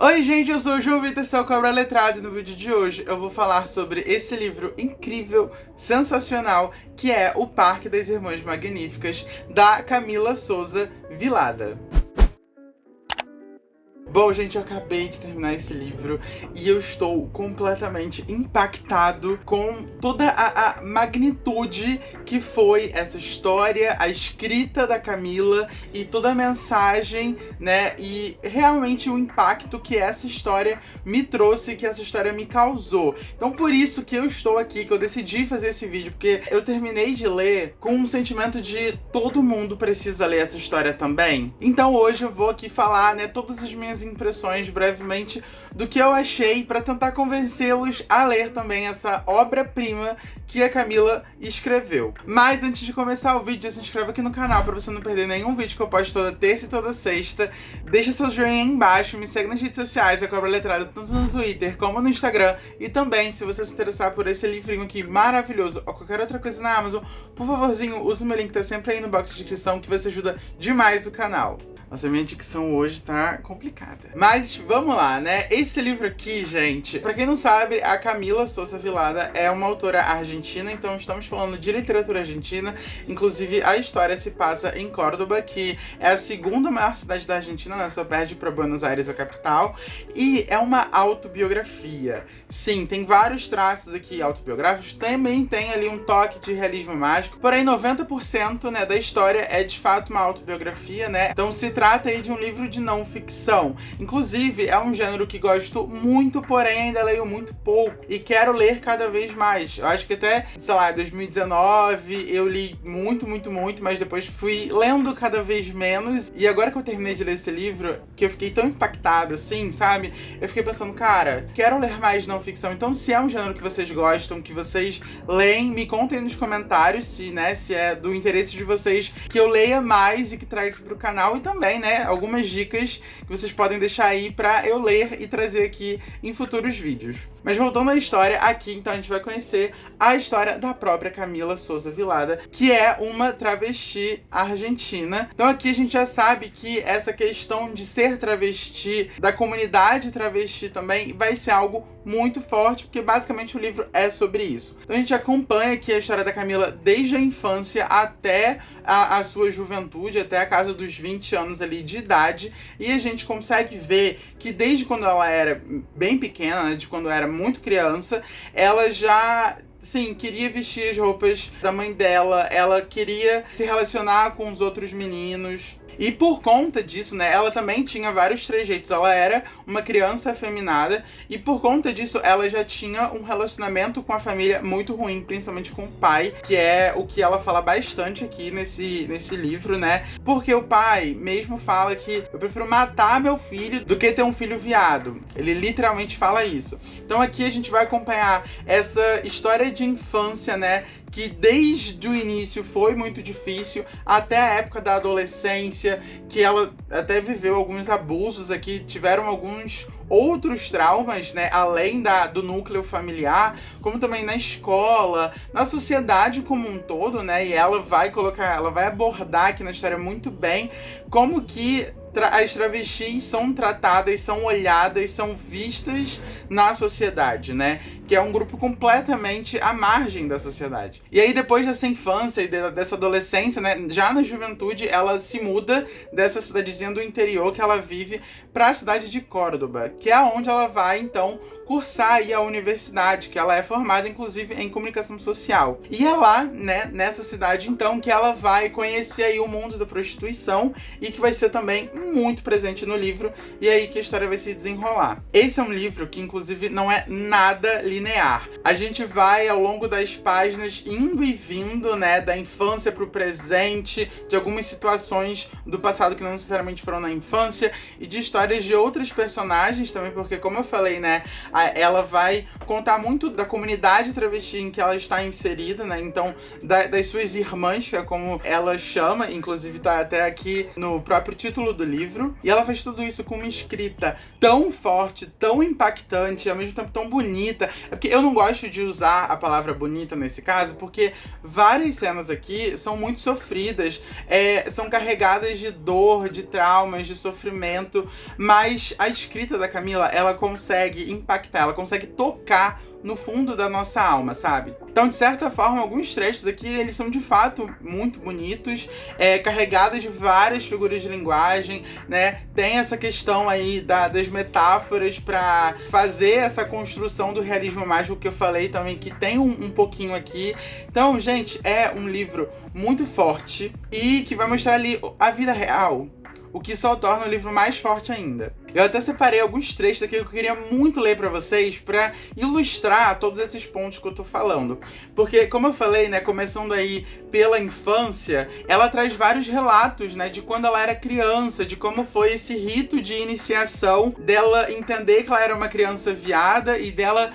Oi gente, eu sou o João Vitor, seu Cobra Letrado, e no vídeo de hoje eu vou falar sobre esse livro incrível, sensacional, que é O Parque das Irmãs Magníficas, da Camila Souza Vilada. Bom, gente, eu acabei de terminar esse livro e eu estou completamente impactado com toda a magnitude que foi essa história, a escrita da Camila e toda a mensagem, né, e realmente o impacto que essa história me trouxe, que essa história me causou. Então por isso que eu estou aqui, que eu decidi fazer esse vídeo, porque eu terminei de ler com um sentimento de todo mundo precisa ler essa história também. Então hoje eu vou aqui falar, né, todas as minhas impressões brevemente do que eu achei para tentar convencê-los a ler também essa obra-prima que a Camila escreveu. Mas antes de começar o vídeo, se inscreva aqui no canal para você não perder nenhum vídeo que eu posto toda terça e toda sexta. Deixa seu joinha aí embaixo, me segue nas redes sociais, a Cobra Letrada, tanto no Twitter como no Instagram. E também, se você se interessar por esse livrinho aqui maravilhoso ou qualquer outra coisa na Amazon, por favorzinho, use o meu link que tá sempre aí no box de descrição, que você ajuda demais o canal. Nossa, minha dicção hoje tá complicada. Mas vamos lá, né? Esse livro aqui, gente, pra quem não sabe, a Camila Souza Vilada é uma autora argentina, então estamos falando de literatura argentina. Inclusive, a história se passa em Córdoba, que é a segunda maior cidade da Argentina, né? Só perde pra Buenos Aires, a capital. E é uma autobiografia. Sim, tem vários traços aqui autobiográficos, também tem ali um toque de realismo mágico, porém 90%, né, da história é de fato uma autobiografia, né? Então se trata aí de um livro de não ficção. Inclusive, é um gênero que gosto muito, porém ainda leio muito pouco e quero ler cada vez mais. Eu acho que até, sei lá, 2019 eu li muito, mas depois fui lendo cada vez menos. E agora que eu terminei de ler esse livro, que eu fiquei tão impactada assim, sabe? Eu fiquei pensando, cara, quero ler mais não ficção. Então, se é um gênero que vocês gostam, que vocês leem, me contem nos comentários se, né, se é do interesse de vocês que eu leia mais e que traga aqui pro canal, e também, né, algumas dicas que vocês podem deixar aí pra eu ler e trazer aqui em futuros vídeos. Mas voltando à história, aqui então a gente vai conhecer a história da própria Camila Souza Vilada, que é uma travesti argentina. Então aqui a gente já sabe que essa questão de ser travesti, da comunidade travesti também, vai ser algo muito forte, porque basicamente o livro é sobre isso. Então a gente acompanha aqui a história da Camila desde a infância até a sua juventude, até a casa dos 20 anos ali de idade, e a gente consegue ver que desde quando ela era bem pequena, né, de quando era muito criança, ela já, sim, queria vestir as roupas da mãe dela, ela queria se relacionar com os outros meninos. E por conta disso, né, ela também tinha vários trejeitos. Ela era uma criança afeminada e por conta disso ela já tinha um relacionamento com a família muito ruim, principalmente com o pai, que é o que ela fala bastante aqui nesse livro, né? Porque o pai mesmo fala que eu prefiro matar meu filho do que ter um filho viado. Ele literalmente fala isso. Então aqui a gente vai acompanhar essa história de infância, né, que desde o início foi muito difícil, até a época da adolescência, que ela até viveu alguns abusos aqui, tiveram alguns outros traumas, né, além do núcleo familiar, como também na escola, na sociedade como um todo, né, e ela vai abordar aqui na história muito bem como que as travestis são tratadas, são olhadas, são vistas na sociedade, né? Que é um grupo completamente à margem da sociedade. E aí, depois dessa infância e dessa adolescência, né? Já na juventude, ela se muda dessa cidadezinha do interior que ela vive para a cidade de Córdoba, que é onde ela vai, então, cursar aí a universidade, que ela é formada, inclusive, em comunicação social. E é lá, né, nessa cidade, então, que ela vai conhecer aí o mundo da prostituição e que vai ser também muito presente no livro, e é aí que a história vai se desenrolar. Esse é um livro que, inclusive, não é nada linear. A gente vai, ao longo das páginas, indo e vindo, né, da infância pro presente, de algumas situações do passado que não necessariamente foram na infância, e de histórias de outras personagens também, porque, como eu falei, né, ela vai contar muito da comunidade travesti em que ela está inserida, né, então, das suas irmãs, que é como ela chama, inclusive tá até aqui no próprio título do livro, livro. E ela faz tudo isso com uma escrita tão forte, tão impactante, e ao mesmo tempo tão bonita. É porque eu não gosto de usar a palavra bonita nesse caso, porque várias cenas aqui são muito sofridas, são carregadas de dor, de traumas, de sofrimento, mas a escrita da Camila, ela consegue impactar, ela consegue tocar no fundo da nossa alma, sabe? Então, de certa forma, alguns trechos aqui, eles são de fato muito bonitos, carregados de várias figuras de linguagem, né? Tem essa questão aí das metáforas para fazer essa construção do realismo mágico que eu falei também, que tem um pouquinho aqui. Então, gente, é um livro muito forte e que vai mostrar ali a vida real, o que só torna o livro mais forte ainda. Eu até separei alguns trechos aqui que eu queria muito ler pra vocês pra ilustrar todos esses pontos que eu tô falando. Porque, como eu falei, né, começando aí pela infância, ela traz vários relatos, né, de quando ela era criança, de como foi esse rito de iniciação, dela entender que ela era uma criança viada e dela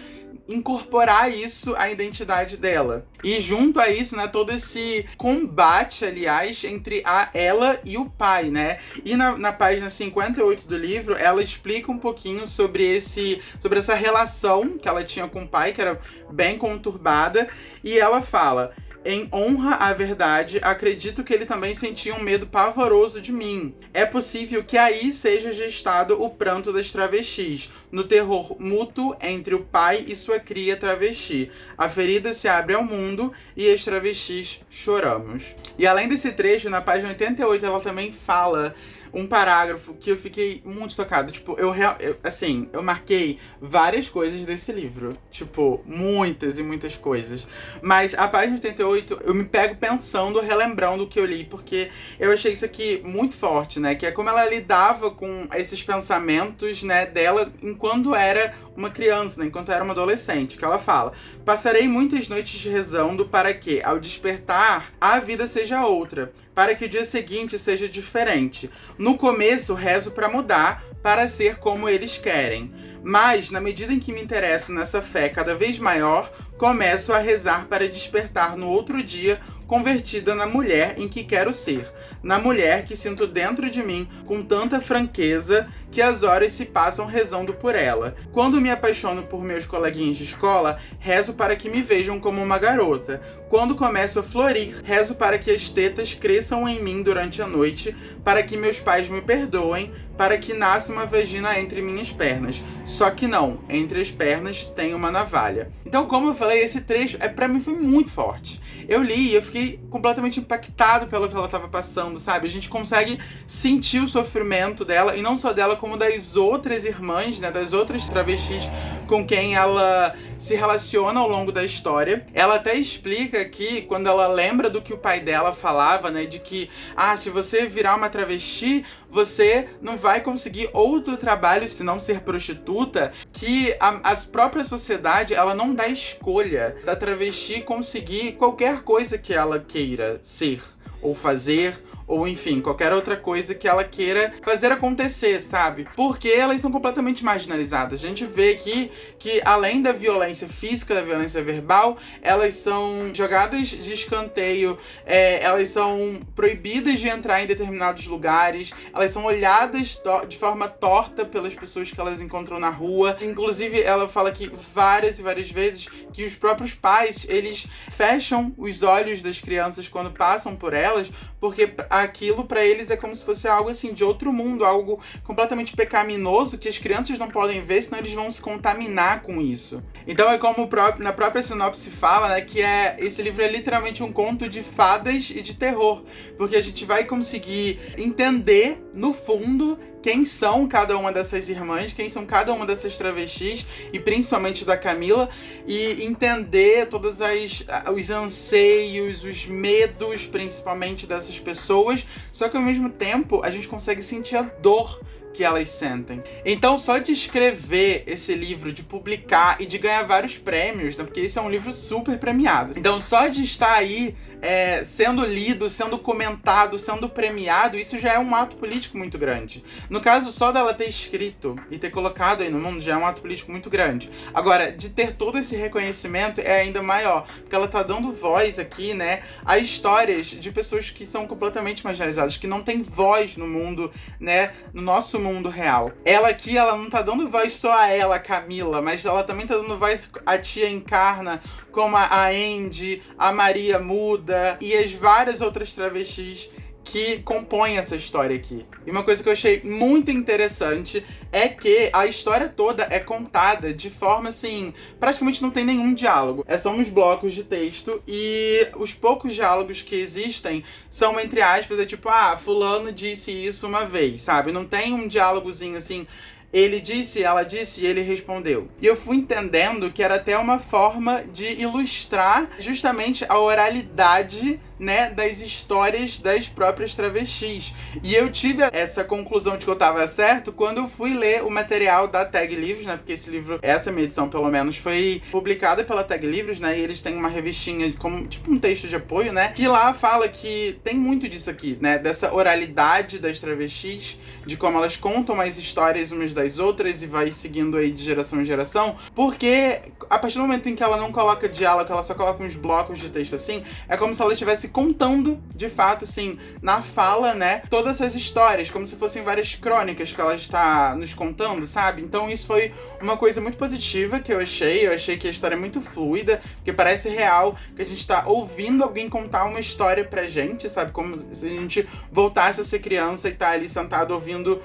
incorporar isso à identidade dela. E junto a isso, né, todo esse combate, aliás, entre ela e o pai, né? E na página 58 do livro, ela explica um pouquinho sobre essa relação que ela tinha com o pai, que era bem conturbada, e ela fala: em honra à verdade, acredito que ele também sentia um medo pavoroso de mim. É possível que aí seja gestado o pranto das travestis, no terror mútuo entre o pai e sua cria travesti. A ferida se abre ao mundo e as travestis choramos. E além desse trecho, na página 88, ela também fala um parágrafo que eu fiquei muito tocado. Tipo, eu marquei várias coisas desse livro. Tipo, muitas e muitas coisas. Mas a página 88, eu me pego pensando, relembrando o que eu li, porque eu achei isso aqui muito forte, né? Que é como ela lidava com esses pensamentos, né, dela enquanto era uma criança, né, enquanto era uma adolescente. Que ela fala: passarei muitas noites rezando para que, ao despertar, a vida seja outra, para que o dia seguinte seja diferente. No começo, rezo para mudar, para ser como eles querem. Mas, na medida em que me interesso nessa fé cada vez maior, começo a rezar para despertar no outro dia convertida na mulher em que quero ser, na mulher que sinto dentro de mim com tanta franqueza que as horas se passam rezando por ela. Quando me apaixono por meus coleguinhas de escola, rezo para que me vejam como uma garota. Quando começo a florir, rezo para que as tetas cresçam em mim durante a noite, para que meus pais me perdoem, para que nasça uma vagina entre minhas pernas. Só que não, entre as pernas tem uma navalha. Então, como eu falei, esse trecho pra mim foi muito forte. Eu li e eu fiquei completamente impactado pelo que ela estava passando, sabe? A gente consegue sentir o sofrimento dela, e não só dela, como das outras irmãs, né? Das outras travestis com quem ela se relaciona ao longo da história. Ela até explica aqui, quando ela lembra do que o pai dela falava, né? De que, se você virar uma travesti, você não vai conseguir outro trabalho senão ser prostituta, que a própria sociedade, ela não dá escolha da travesti conseguir qualquer coisa que ela queira ser ou fazer, ou enfim, qualquer outra coisa que ela queira fazer acontecer, sabe? Porque elas são completamente marginalizadas. A gente vê aqui que, além da violência física, da violência verbal, elas são jogadas de escanteio, elas são proibidas de entrar em determinados lugares, elas são olhadas de forma torta pelas pessoas que elas encontram na rua. Inclusive, ela fala aqui várias e várias vezes que os próprios pais, eles fecham os olhos das crianças quando passam por elas, porque aquilo pra eles é como se fosse algo assim de outro mundo, algo completamente pecaminoso que as crianças não podem ver, senão eles vão se contaminar com isso. Então é como na própria sinopse fala, né, que esse livro é literalmente um conto de fadas e de terror, porque a gente vai conseguir entender no fundo quem são cada uma dessas irmãs, quem são cada uma dessas travestis, e principalmente da Camila, e entender todos os anseios, os medos, principalmente dessas pessoas, só que ao mesmo tempo a gente consegue sentir a dor que elas sentem. Então, só de escrever esse livro, de publicar e de ganhar vários prêmios, né? Porque esse é um livro super premiado. Então, só de estar aí sendo lido, sendo comentado, sendo premiado, isso já é um ato político muito grande. No caso, só dela ter escrito e ter colocado aí no mundo já é um ato político muito grande. Agora, de ter todo esse reconhecimento é ainda maior, porque ela tá dando voz aqui, né, a histórias de pessoas que são completamente marginalizadas, que não têm voz no mundo, né, no nosso mundo real. Ela aqui, ela não tá dando voz só a ela, Camila, mas ela também tá dando voz à tia Encarna, como a Andy, a Maria Muda e as várias outras travestis que compõem essa história aqui. E uma coisa que eu achei muito interessante é que a história toda é contada de forma assim, praticamente não tem nenhum diálogo. São uns blocos de texto e os poucos diálogos que existem são, entre aspas, tipo, fulano disse isso uma vez, sabe? Não tem um diálogozinho assim, ele disse, ela disse e ele respondeu. E eu fui entendendo que era até uma forma de ilustrar justamente a oralidade, né, das histórias das próprias travestis. E eu tive essa conclusão de que eu tava certo quando eu fui ler o material da Tag Livros, né, porque esse livro, essa minha edição pelo menos, foi publicada pela Tag Livros, né, e eles têm uma revistinha como tipo um texto de apoio, né, que lá fala que tem muito disso aqui, né, dessa oralidade das travestis, de como elas contam as histórias umas das outras e vai seguindo aí de geração em geração, porque a partir do momento em que ela não coloca diálogo, ela só coloca uns blocos de texto assim, é como se ela estivesse contando, de fato, assim, na fala, né, todas essas histórias, como se fossem várias crônicas que ela está nos contando, sabe? Então isso foi uma coisa muito positiva que eu achei que a história é muito fluida, porque parece real, que a gente tá ouvindo alguém contar uma história pra gente, sabe? Como se a gente voltasse a ser criança e tá ali sentado ouvindo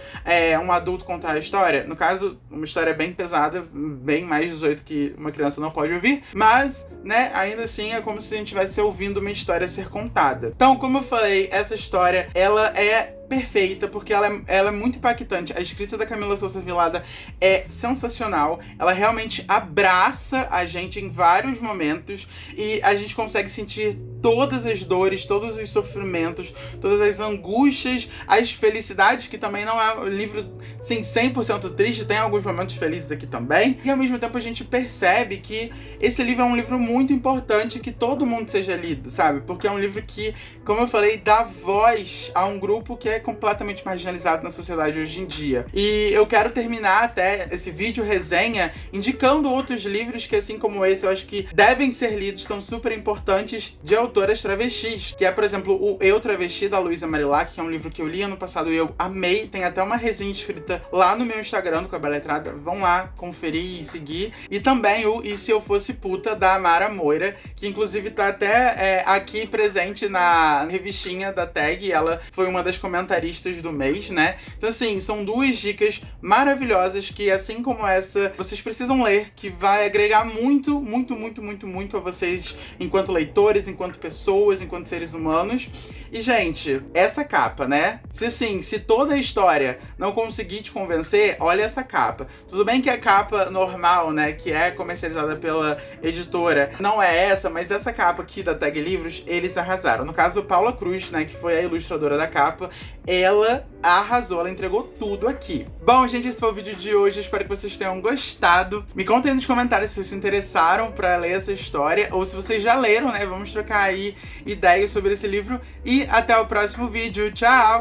um adulto contar a história. No caso, uma história bem pesada, bem mais 18 que uma criança não pode ouvir, mas, né, ainda assim é como se a gente estivesse ouvindo uma história ser contada. Então, como eu falei, essa história, ela é perfeita, porque ela é muito impactante. A escrita da Camila Souza Vilada é sensacional. Ela realmente abraça a gente em vários momentos e a gente consegue sentir todas as dores, todos os sofrimentos, todas as angústias, as felicidades, que também não é um livro, sim, 100% triste, tem alguns momentos felizes aqui também. E ao mesmo tempo a gente percebe que esse livro é um livro muito importante, que todo mundo seja lido, sabe? Porque é um livro que, como eu falei, dá voz a um grupo que é completamente marginalizado na sociedade hoje em dia. E eu quero terminar até esse vídeo resenha indicando outros livros que, assim como esse, eu acho que devem ser lidos, são super importantes, de autoras travestis, que é, por exemplo, o Eu Travesti, da Luísa Marilac, que é um livro que eu li ano passado e eu amei, tem até uma resenha escrita lá no meu Instagram, do Cabela Letrada, vão lá conferir e seguir. E também o E Se Eu Fosse Puta, da Amara Moira, que inclusive tá até aqui presente na revistinha da Tag, ela foi uma das comentaristas do mês, né? Então assim, são duas dicas maravilhosas que, assim como essa, vocês precisam ler, que vai agregar muito, muito, muito, muito, muito a vocês enquanto leitores, enquanto pessoas, enquanto seres humanos. E, gente, essa capa, né? Se toda a história não conseguir te convencer, olha essa capa. Tudo bem que a capa normal, né, que é comercializada pela editora, não é essa, mas essa capa aqui da Tag Livros, eles arrasaram. No caso, Paula Cruz, né, que foi a ilustradora da capa, ela arrasou, ela entregou tudo aqui. Bom, gente, esse foi o vídeo de hoje, espero que vocês tenham gostado. Me contem nos comentários se vocês se interessaram pra ler essa história, ou se vocês já leram, né, vamos trocar aí ideias sobre esse livro. E até o próximo vídeo, tchau!